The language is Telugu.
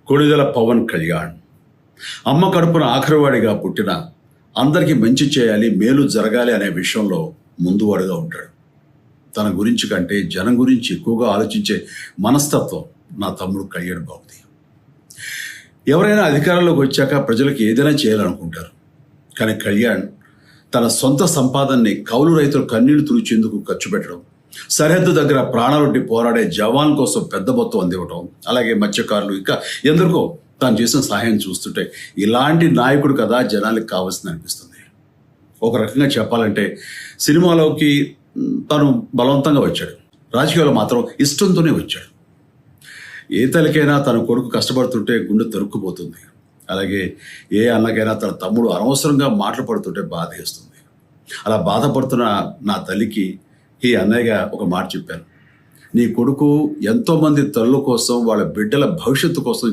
కొణిదెల పవన్ కళ్యాణ్ అమ్మ కడుపున ఆఖరివాడిగా పుట్టిన అందరికీ మంచి చేయాలి, మేలు జరగాలి అనే విషయంలో ముందువాడుగా ఉంటాడు. తన గురించి కంటే జనం గురించి ఎక్కువగా ఆలోచించే మనస్తత్వం నా తమ్ముడు కళ్యాణ్ బాబుది. ఎవరైనా అధికారంలోకి వచ్చాక ప్రజలకు ఏదైనా చేయాలనుకుంటారు. కానీ కళ్యాణ్ తన సొంత సంపాదనని కౌలు రైతులు కన్నీళ్లు తుడిచేందుకు ఖర్చు పెట్టడం, సరిహద్దు దగ్గర ప్రాణాలొడ్డి పోరాడే జవాన్ కోసం పెద్ద మొత్తం అందివ్వటం, అలాగే మత్స్యకారులు ఇంకా ఎందరికో తాను చేసిన సహాయం చూస్తుంటే ఇలాంటి నాయకుడు కదా జనానికి కావాల్సింది అనిపిస్తుంది. ఒక రకంగా చెప్పాలంటే సినిమాలోకి తను బలవంతంగా వచ్చాడు, రాజకీయాల్లో మాత్రం ఇష్టంతోనే వచ్చాడు. ఏ తల్లికైనా తన కొడుకు కష్టపడుతుంటే గుండె తరుక్కుపోతుంది. అలాగే ఏ అన్నకైనా తన తమ్ముడు అనవసరంగా మాటలు పడుతుంటే బాధేస్తుంది. అలా బాధపడుతున్న నా తల్లికి ఈ అన్నయ్యగా ఒక మాట చెప్పాను. నీ కొడుకు ఎంతోమంది తల్లుల కోసం, వాళ్ళ బిడ్డల భవిష్యత్తు కోసం